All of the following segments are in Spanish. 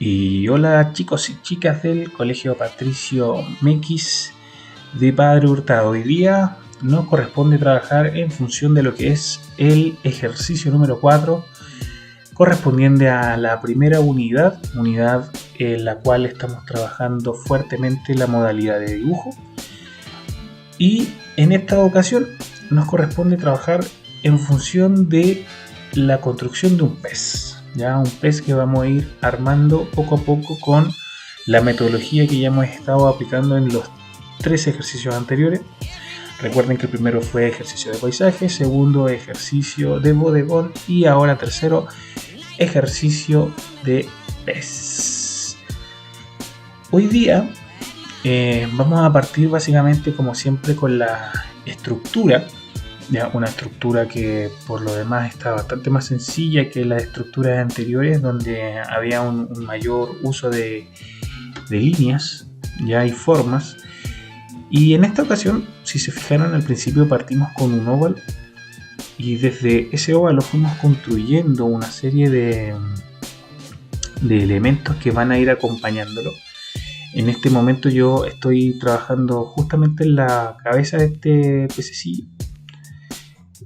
Y hola chicos y chicas del Colegio Patricio Mequis de Padre Hurtado. Hoy día nos corresponde trabajar en función de lo que es el ejercicio número 4, correspondiente a la primera unidad en la cual estamos trabajando fuertemente la modalidad de dibujo. Y en esta ocasión nos corresponde trabajar en función de la construcción de un pez. Ya un pez que vamos a ir armando poco a poco con la metodología que ya hemos estado aplicando en los 3 ejercicios anteriores. Recuerden que el primero fue ejercicio de paisaje, segundo ejercicio de bodegón y ahora tercero ejercicio de pez. Hoy día vamos a partir básicamente como siempre con la estructura. Ya, una estructura que por lo demás está bastante más sencilla que las estructuras anteriores, donde había un mayor uso de líneas ya y formas. Y en esta ocasión, si se fijaron, al principio partimos con un óvalo y desde ese óvalo fuimos construyendo una serie de elementos que van a ir acompañándolo. En este momento yo estoy trabajando justamente en la cabeza de este pececillo.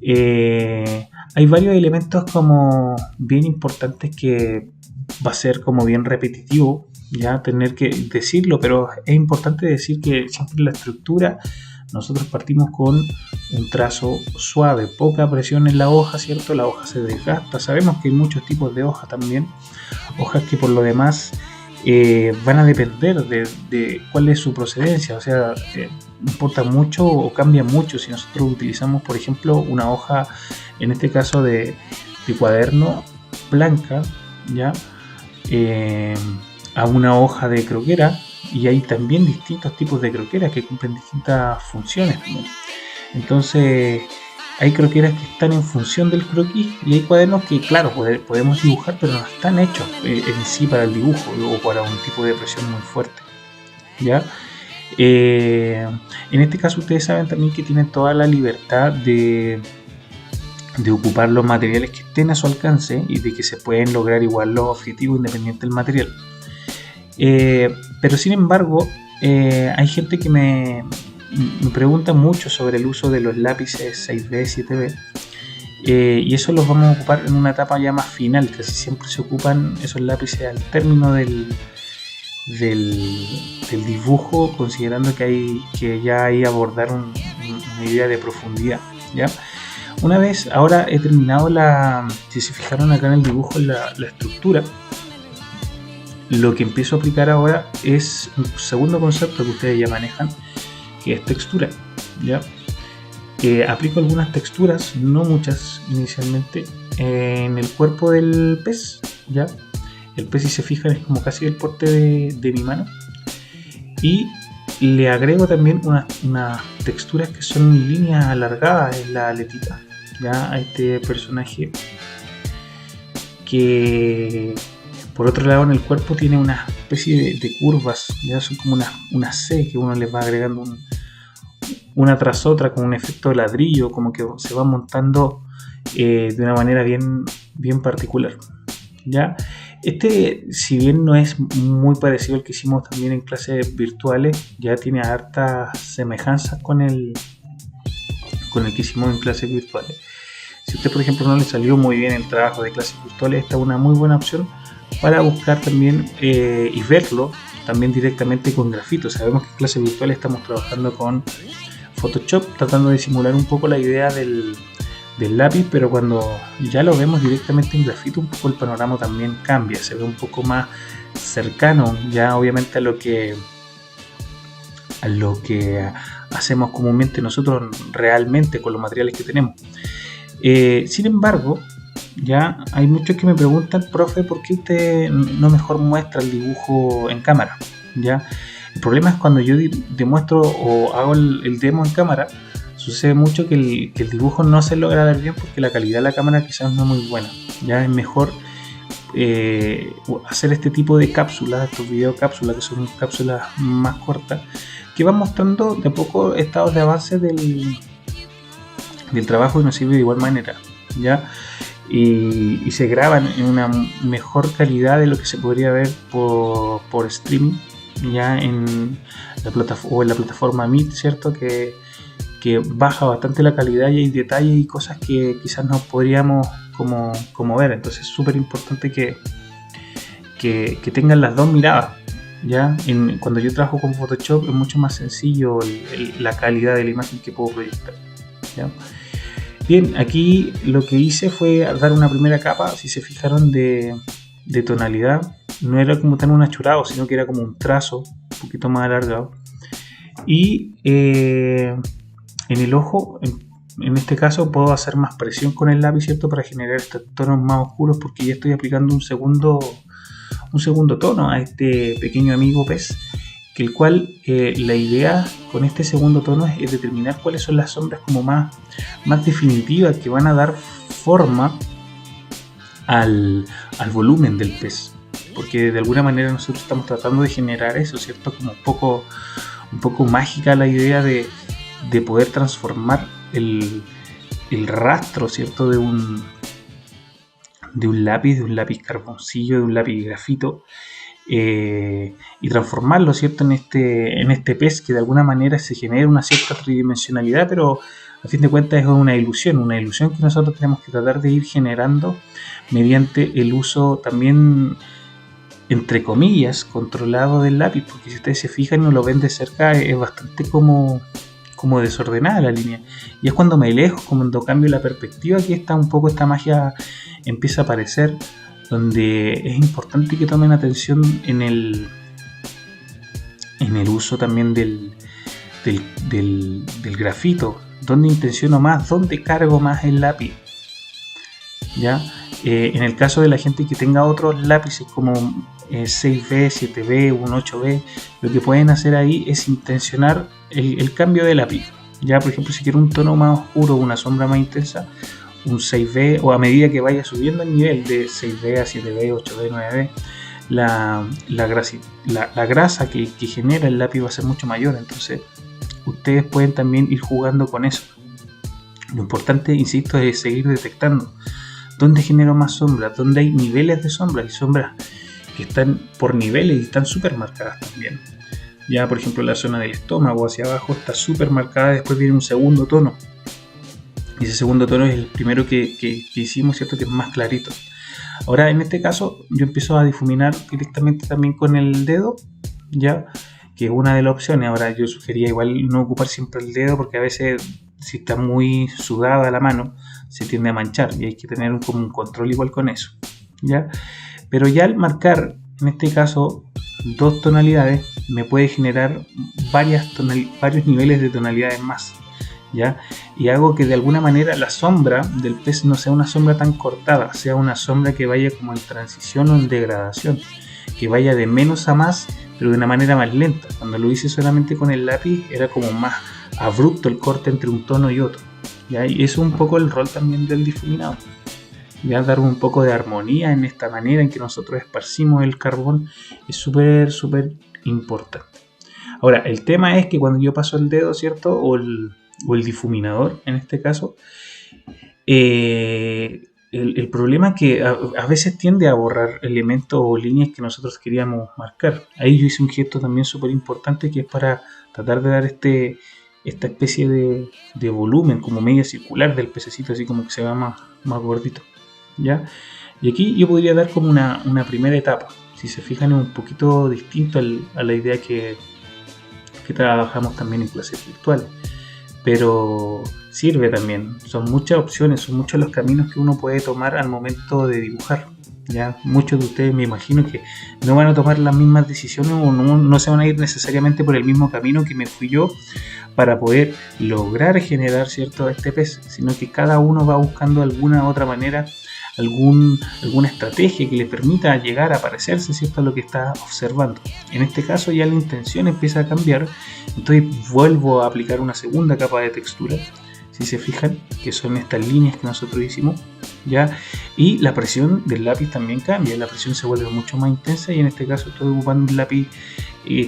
Hay varios elementos como bien importantes que va a ser como bien repetitivo ya tener que decirlo, pero es importante decir que siempre en la estructura nosotros partimos con un trazo suave, poca presión en la hoja, ¿cierto? La hoja se desgasta, sabemos que hay muchos tipos de hoja también, hojas que por lo demás van a depender de cuál es su procedencia, o sea, importa mucho o cambia mucho si nosotros utilizamos, por ejemplo, una hoja, en este caso de cuaderno blanca, ya, a una hoja de croquera, y hay también distintos tipos de croqueras que cumplen distintas funciones también. Entonces hay croqueras que están en función del croquis y hay cuadernos que, claro, podemos dibujar, pero no están hechos en sí para el dibujo o para un tipo de presión muy fuerte, ¿ya? En este caso ustedes saben también que tienen toda la libertad de ocupar los materiales que estén a su alcance y de que se pueden lograr igual los objetivos independiente del material. Pero sin embargo, hay gente que me pregunta mucho sobre el uso de los lápices 6B, 7B, y eso los vamos a ocupar en una etapa ya más final. Casi siempre se ocupan esos lápices al término del dibujo, considerando que ya hay abordar una idea de profundidad, ¿ya? Una vez, ahora he terminado si se fijaron acá en el dibujo, la estructura. Lo que empiezo a aplicar ahora es un segundo concepto que ustedes ya manejan, que es textura, ¿ya? Aplico algunas texturas, no muchas inicialmente, en el cuerpo del pez, ¿ya? El pez, si se fijan, es como casi el porte de mi mano, y le agrego también unas texturas que son líneas alargadas en la aletita, ¿ya? A este personaje que por otro lado en el cuerpo tiene una especie de curvas, ya son como una C que uno les va agregando una tras otra con un efecto de ladrillo, como que se va montando de una manera bien particular, ¿ya? Si bien no es muy parecido al que hicimos también en clases virtuales, ya tiene hartas semejanzas con el que hicimos en clases virtuales. Si a usted, por ejemplo, no le salió muy bien el trabajo de clases virtuales, esta es una muy buena opción para buscar también y verlo también directamente con grafito. Sabemos que en clases virtuales estamos trabajando con Photoshop, tratando de simular un poco la idea del lápiz, pero cuando ya lo vemos directamente en grafito, un poco el panorama también cambia, se ve un poco más cercano ya obviamente a lo que hacemos comúnmente nosotros realmente con los materiales que tenemos. Sin embargo, ya hay muchos que me preguntan, profe, ¿por qué usted no mejor muestra el dibujo en cámara? ¿Ya? El problema es cuando yo demuestro o hago el demo en cámara, sucede mucho que el dibujo no se logra ver bien porque la calidad de la cámara quizás no es muy buena. Ya es mejor hacer este tipo de cápsulas, estos videocápsulas que son cápsulas más cortas, que van mostrando de a poco estados de avance del trabajo y nos sirve de igual manera, ¿ya? y se graban en una mejor calidad de lo que se podría ver por streaming, ya en la plataforma Meet, ¿cierto? Que baja bastante la calidad y hay detalles y cosas que quizás no podríamos como ver. Entonces es súper importante que tengan las dos miradas. ¿Ya? Cuando yo trabajo con Photoshop es mucho más sencillo la calidad de la imagen que puedo proyectar, ¿ya? Bien, aquí lo que hice fue dar una primera capa, si se fijaron, de tonalidad. No era como tan un achurado, sino que era como un trazo un poquito más alargado. Y en el ojo, en este caso, puedo hacer más presión con el lápiz, ¿cierto? Para generar estos tonos más oscuros, porque ya estoy aplicando un segundo tono a este pequeño amigo pez, que el cual la idea con este segundo tono es determinar cuáles son las sombras como más definitivas, que van a dar forma al volumen del pez, porque de alguna manera nosotros estamos tratando de generar eso, ¿cierto? Como un poco mágica la idea de poder transformar el rastro, ¿cierto? De un lápiz carboncillo, de un lápiz grafito, y transformarlo, ¿cierto? en este pez, que de alguna manera se genera una cierta tridimensionalidad, pero a fin de cuentas es una ilusión que nosotros tenemos que tratar de ir generando mediante el uso también, entre comillas, controlado del lápiz, porque si ustedes se fijan y no lo ven de cerca, es bastante como desordenada la línea, y es cuando me alejo, cuando cambio la perspectiva, que un poco esta magia empieza a aparecer, donde es importante que tomen atención en el uso también del grafito, donde intenciono más, donde cargo más el lápiz, ¿ya? En el caso de la gente que tenga otros lápices como 6B, 7B, un 8B, lo que pueden hacer ahí es intencionar el cambio de lápiz. Ya, por ejemplo, si quiero un tono más oscuro, una sombra más intensa, un 6B, o a medida que vaya subiendo el nivel de 6B a 7B, 8B, 9B, la grasa que genera el lápiz va a ser mucho mayor. Entonces ustedes pueden también ir jugando con eso. Lo importante, insisto, es seguir detectando dónde genero más sombras, dónde hay niveles de sombras, y sombras que están por niveles y están súper marcadas también. Ya, por ejemplo, la zona del estómago hacia abajo está súper marcada, después viene un segundo tono, y ese segundo tono es el primero que hicimos, ¿cierto? Que es más clarito. Ahora, en este caso, yo empiezo a difuminar directamente también con el dedo, ya, que es una de las opciones. Ahora, yo sugería igual no ocupar siempre el dedo, porque a veces, si está muy sudada la mano, se tiende a manchar, y hay que tener como un control igual con eso, ¿ya? Pero ya al marcar, en este caso, dos tonalidades, me puede generar varios niveles de tonalidades más, ¿ya? Y hago que de alguna manera la sombra del pez no sea una sombra tan cortada, sea una sombra que vaya como en transición o en degradación, que vaya de menos a más, pero de una manera más lenta. Cuando lo hice solamente con el lápiz era como más abrupto el corte entre un tono y otro, ¿ya? Y eso es un poco el rol también del difuminado, ya, dar un poco de armonía en esta manera en que nosotros esparcimos el carbón es súper importante. Ahora, el tema es que cuando yo paso el dedo, ¿cierto? O el difuminador, en este caso, el problema es que a veces tiende a borrar elementos o líneas que nosotros queríamos marcar. Ahí yo hice un gesto también súper importante, que es para tratar de dar esta especie de volumen como media circular del pececito, así como que se va más gordito, ¿ya? Y aquí yo podría dar como una primera etapa. Si se fijan, es un poquito distinto a la idea que trabajamos también en clases virtuales, pero sirve también. Son muchas opciones, son muchos los caminos que uno puede tomar al momento de dibujar, ¿ya? Muchos de ustedes me imagino que no van a tomar las mismas decisiones, o no se van a ir necesariamente por el mismo camino que me fui yo para poder lograr generar, ¿cierto?, este pez, sino que cada uno va buscando alguna otra manera, alguna estrategia que le permita llegar a parecerse, ¿cierto?, a lo que está observando. En este caso ya la intención empieza a cambiar, entonces vuelvo a aplicar una segunda capa de textura, si se fijan, que son estas líneas que nosotros hicimos, ¿ya? Y la presión del lápiz también cambia, la presión se vuelve mucho más intensa, y en este caso estoy ocupando un lápiz,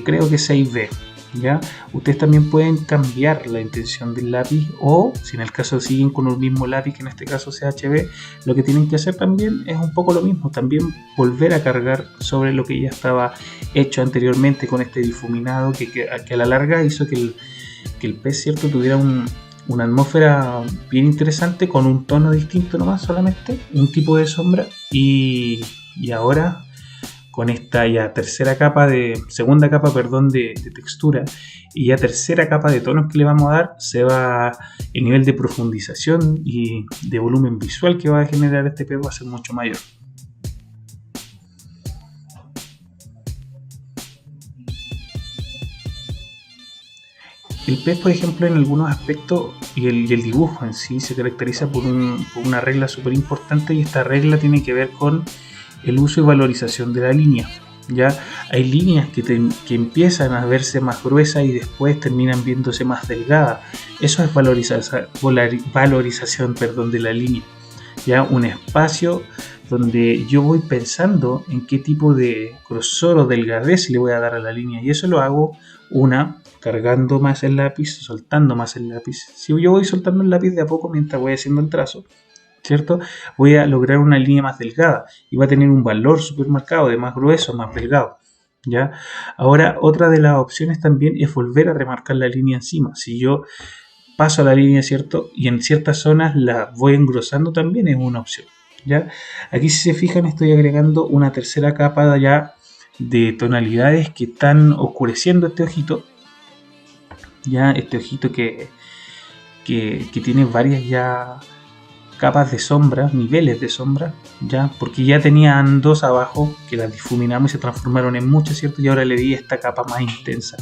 creo que 6B, ¿ya? Ustedes también pueden cambiar la intención del lápiz, o si en el caso siguen con un mismo lápiz, que en este caso sea HB, lo que tienen que hacer también es un poco lo mismo, también volver a cargar sobre lo que ya estaba hecho anteriormente con este difuminado que a la larga hizo que el pez, ¿cierto?, tuviera una atmósfera bien interesante con un tono distinto nomás, solamente un tipo de sombra. Y ahora con esta ya segunda capa de textura y ya tercera capa de tonos que le vamos a dar, el nivel de profundización y de volumen visual que va a generar este pez va a ser mucho mayor. El pez, por ejemplo, en algunos aspectos y el dibujo en sí se caracteriza por una regla súper importante, y esta regla tiene que ver con el uso y valorización de la línea. Ya hay líneas que empiezan a verse más gruesas y después terminan viéndose más delgadas. Eso es valorización de la línea. Ya un espacio donde yo voy pensando en qué tipo de grosor o delgadez le voy a dar a la línea, y eso lo hago cargando más el lápiz, soltando más el lápiz. Si yo voy soltando el lápiz de a poco mientras voy haciendo el trazo, ¿cierto?, voy a lograr una línea más delgada y va a tener un valor súper marcado de más grueso, más delgado. ¿Ya? Ahora, otra de las opciones también es volver a remarcar la línea encima. Si yo paso a la línea, ¿cierto?, y en ciertas zonas la voy engrosando, también es una opción. ¿Ya? Aquí, si se fijan, estoy agregando una tercera capa ya de tonalidades que están oscureciendo este ojito. Ya este ojito que tiene varias ya capas de sombra, niveles de sombra, ya, porque ya tenían dos abajo que las difuminamos y se transformaron en muchas, ¿cierto? Y ahora le di esta capa más intensa,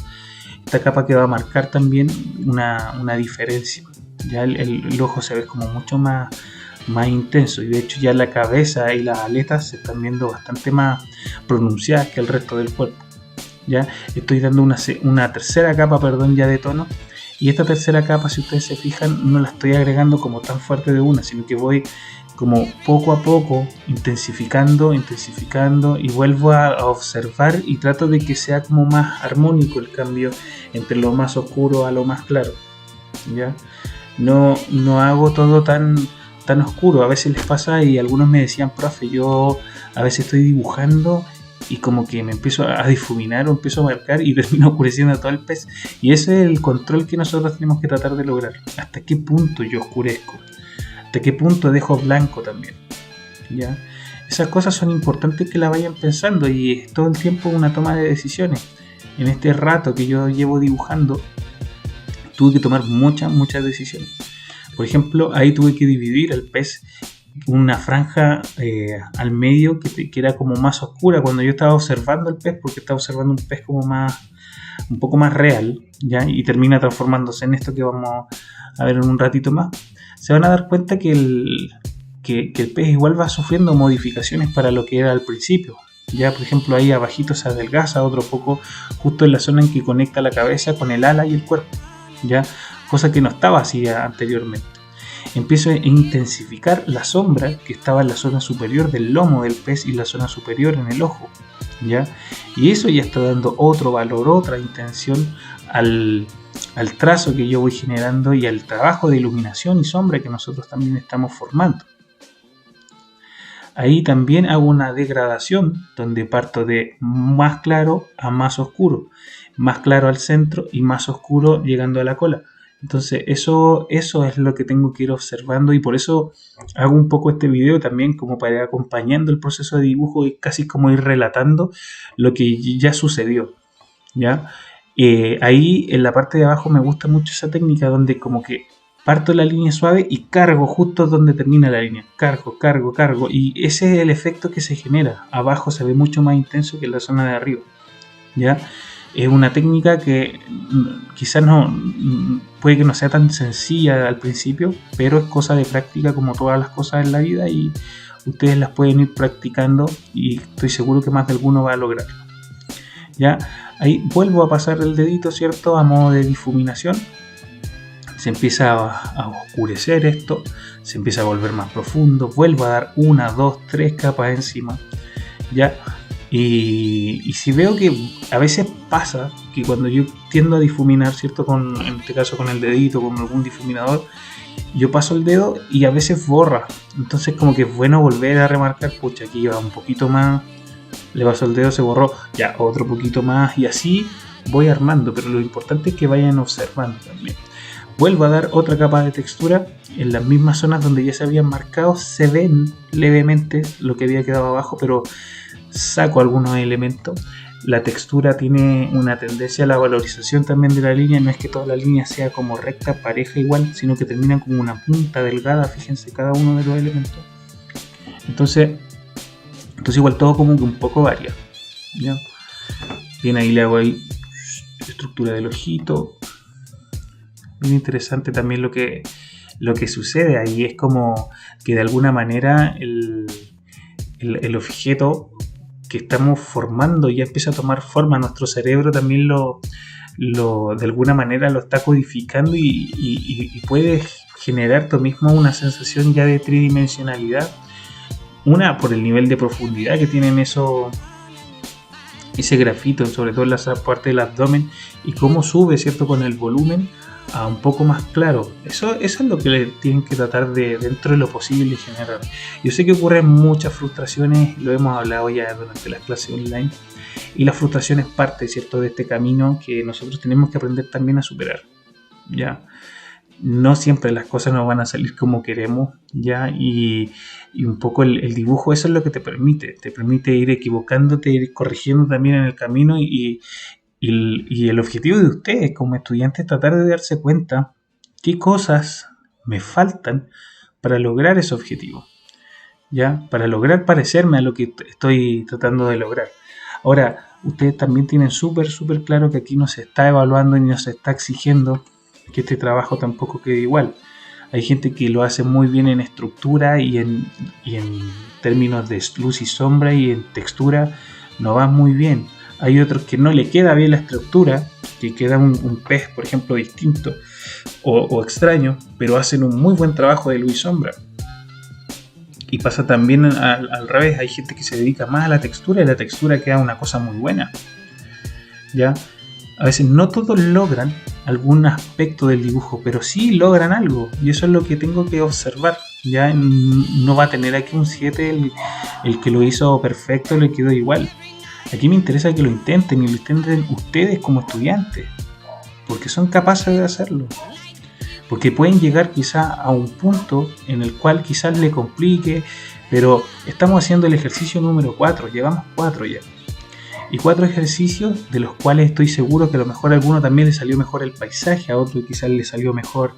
esta capa que va a marcar también una diferencia. Ya el ojo se ve como mucho más intenso, y de hecho ya la cabeza y las aletas se están viendo bastante más pronunciadas que el resto del cuerpo. Ya estoy dando una tercera capa, ya de tono. Y esta tercera capa, si ustedes se fijan, no la estoy agregando como tan fuerte de una, sino que voy como poco a poco intensificando y vuelvo a observar y trato de que sea como más armónico el cambio entre lo más oscuro a lo más claro. ¿Ya? No hago todo tan oscuro. A veces les pasa, y algunos me decían: profe, yo a veces estoy dibujando y como que me empiezo a difuminar o empiezo a marcar y termino oscureciendo todo el pez. Y ese es el control que nosotros tenemos que tratar de lograr. ¿Hasta qué punto yo oscurezco? ¿Hasta qué punto dejo blanco también? ¿Ya? Esas cosas son importantes que la vayan pensando, y es todo el tiempo una toma de decisiones. En este rato que yo llevo dibujando, tuve que tomar muchas decisiones. Por ejemplo, ahí tuve que dividir el pez, una franja al medio que era como más oscura cuando yo estaba observando el pez, porque estaba observando un pez como un poco más real, ¿ya? Y termina transformándose en esto que vamos a ver en un ratito más. Se van a dar cuenta que el pez igual va sufriendo modificaciones para lo que era al principio. Ya, por ejemplo, ahí abajito se adelgaza otro poco, justo en la zona en que conecta la cabeza con el ala y el cuerpo, ¿ya? Cosa que no estaba así anteriormente. Empiezo a intensificar la sombra que estaba en la zona superior del lomo del pez y la zona superior en el ojo, ¿ya? Y eso ya está dando otro valor, otra intención al trazo que yo voy generando y al trabajo de iluminación y sombra que nosotros también estamos formando. Ahí también hago una degradación donde parto de más claro a más oscuro, más claro al centro y más oscuro llegando a la cola. Entonces eso es lo que tengo que ir observando, y por eso hago un poco este video también como para ir acompañando el proceso de dibujo y casi como ir relatando lo que ya sucedió, ¿ya? Ahí en la parte de abajo me gusta mucho esa técnica donde como que parto la línea suave y cargo justo donde termina la línea, cargo, y ese es el efecto que se genera. Abajo se ve mucho más intenso que en la zona de arriba, ¿ya? Es una técnica que quizás puede que no sea tan sencilla al principio, pero es cosa de práctica como todas las cosas en la vida, y ustedes las pueden ir practicando y estoy seguro que más de alguno va a lograrlo. Ya, ahí vuelvo a pasar el dedito, ¿cierto?, a modo de difuminación. Se empieza a oscurecer esto, se empieza a volver más profundo, vuelvo a dar 1, 2, 3 capas encima, ¿ya? Y si veo que a veces pasa porque cuando yo tiendo a difuminar, ¿cierto? En este caso con el dedito, con algún difuminador, yo paso el dedo y a veces borra. Entonces como que es bueno volver a remarcar, pucha, aquí lleva un poquito más, le paso el dedo, se borró, ya otro poquito más, y así voy armando, pero lo importante es que vayan observando también. Vuelvo a dar otra capa de textura en las mismas zonas donde ya se habían marcado, se ven levemente lo que había quedado abajo, pero saco algunos elementos. La textura tiene una tendencia a la valorización también de la línea, no es que toda la línea sea como recta, pareja, igual, sino que terminan como una punta delgada, fíjense cada uno de los elementos. Entonces igual todo como que un poco varía, ¿ya? Bien, ahí le hago ahí estructura del ojito. Bien interesante también lo que sucede ahí, es como que de alguna manera el objeto que estamos formando ya empieza a tomar forma. Nuestro cerebro también de alguna manera lo está codificando y puede generar tú mismo una sensación ya de tridimensionalidad. Una, por el nivel de profundidad que tienen ese grafito, sobre todo en la parte del abdomen, y cómo sube, ¿cierto?, con el volumen a un poco más claro. Eso es lo que le tienen que tratar de, dentro de lo posible, generar. Yo sé que ocurren muchas frustraciones, lo hemos hablado ya durante las clases online, y la frustración es parte, ¿cierto?, de este camino que nosotros tenemos que aprender también a superar, ¿ya? No siempre las cosas nos van a salir como queremos, ¿ya? Y un poco el dibujo, eso es lo que te permite ir equivocándote, ir corrigiendo también en el camino, y el objetivo de ustedes como estudiantes es tratar de darse cuenta qué cosas me faltan para lograr ese objetivo, ¿ya? Para lograr parecerme a lo que estoy tratando de lograr. Ahora, ustedes también tienen súper claro que aquí no se está evaluando ni no se está exigiendo que este trabajo tampoco quede igual. Hay gente que lo hace muy bien en estructura y en términos de luz y sombra, y en textura no va muy bien. Hay otros que no le queda bien la estructura, que queda un pez, por ejemplo, distinto o extraño, pero hacen un muy buen trabajo de luz y sombra. Y pasa también al revés, hay gente que se dedica más a la textura y la textura queda una cosa muy buena, ¿ya? A veces no todos logran algún aspecto del dibujo, pero sí logran algo, y eso es lo que tengo que observar. Ya no va a tener aquí un 7 el que lo hizo perfecto, le quedó igual. Aquí me interesa que lo intenten, y lo intenten ustedes como estudiantes, porque son capaces de hacerlo, porque pueden llegar quizá a un punto en el cual quizás le complique, pero estamos haciendo el ejercicio número 4, llevamos 4 ya. Y 4 ejercicios de los cuales estoy seguro que a lo mejor a alguno también le salió mejor el paisaje, a otro quizás le salió mejor,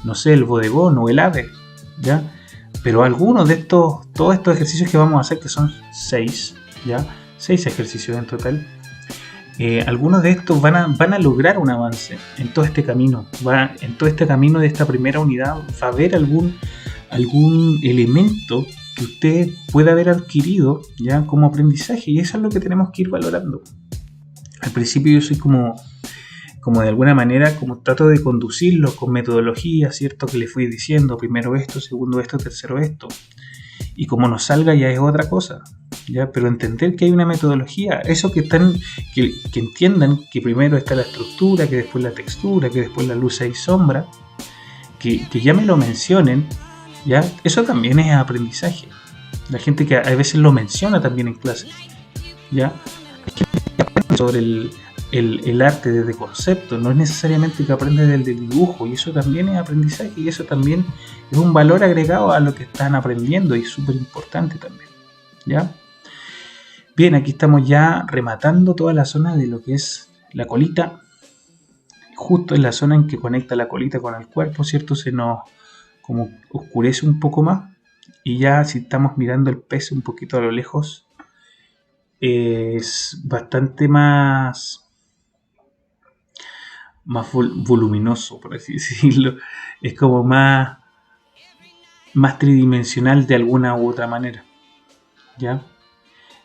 no sé, el bodegón o el ave, ¿ya? Pero algunos de todos estos ejercicios que vamos a hacer, que son 6, ¿ya? 6 ejercicios en total, algunos de estos van a lograr un avance en todo este camino. En todo este camino de esta primera unidad va a haber algún elemento que usted pueda haber adquirido ya como aprendizaje, y eso es lo que tenemos que ir valorando. Al principio yo soy como de alguna manera, como trato de conducirlo con metodología, ¿cierto? Que le fui diciendo, primero esto, segundo esto, tercero esto, y como nos salga ya es otra cosa, ¿ya? Pero entender que hay una metodología, eso que entiendan que primero está la estructura, que después la textura, que después la luz y sombra, que ya me lo mencionen, ¿ya? Eso también es aprendizaje. La gente que a veces lo menciona también en clase, ¿ya? Hay gente que aprende sobre el arte desde concepto, no es necesariamente que aprende del dibujo, y eso también es aprendizaje, y eso también es un valor agregado a lo que están aprendiendo, y es súper importante también, ¿ya? Bien, aquí estamos ya rematando toda la zona de lo que es la colita, justo en la zona en que conecta la colita con el cuerpo, ¿cierto? Se nos como oscurece un poco más, y ya si estamos mirando el pez un poquito a lo lejos, es bastante más voluminoso, por así decirlo. Es como más tridimensional de alguna u otra manera, ¿ya?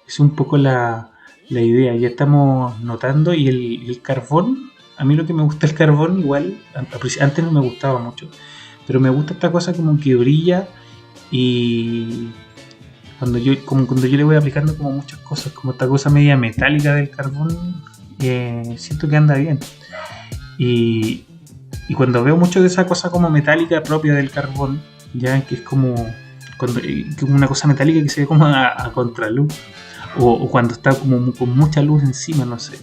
Es un poco la idea. Ya estamos notando, y el carbón, a mí lo que me gusta el carbón, igual, antes no me gustaba mucho, pero me gusta esta cosa como que brilla, y cuando yo le voy aplicando como muchas cosas, como esta cosa media metálica del carbón, siento que anda bien. Y cuando veo mucho de esa cosa como metálica propia del carbón, ya que es como una cosa metálica que se ve como a contraluz, o cuando está como con mucha luz encima, no sé.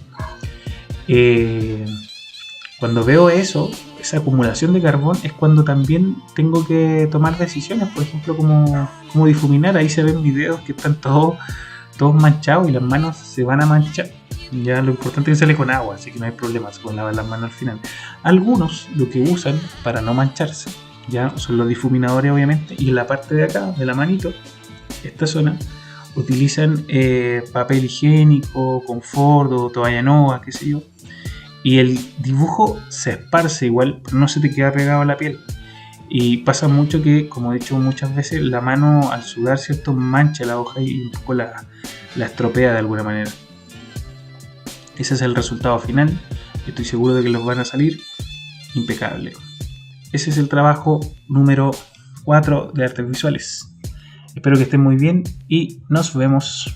Cuando veo eso, esa acumulación de carbón, es cuando también tengo que tomar decisiones, por ejemplo, como difuminar. Ahí se ven videos que están todos manchados y las manos se van a manchar. Ya lo importante es que sale con agua, así que no hay problema, se pueden lavar las manos al final. Algunos lo que usan para no mancharse ya son los difuminadores, obviamente, y en la parte de acá, de la manito, esta zona, utilizan papel higiénico, confort o toalla nova, qué sé yo, y el dibujo se esparce igual, pero no se te queda pegado a la piel. Y pasa mucho que, como he dicho muchas veces, la mano al sudar, ¿cierto?, mancha la hoja y un poco la estropea de alguna manera. Ese es el resultado final. Estoy seguro de que los van a salir impecable. Ese es el trabajo número 4 de artes visuales. Espero que estén muy bien y nos vemos.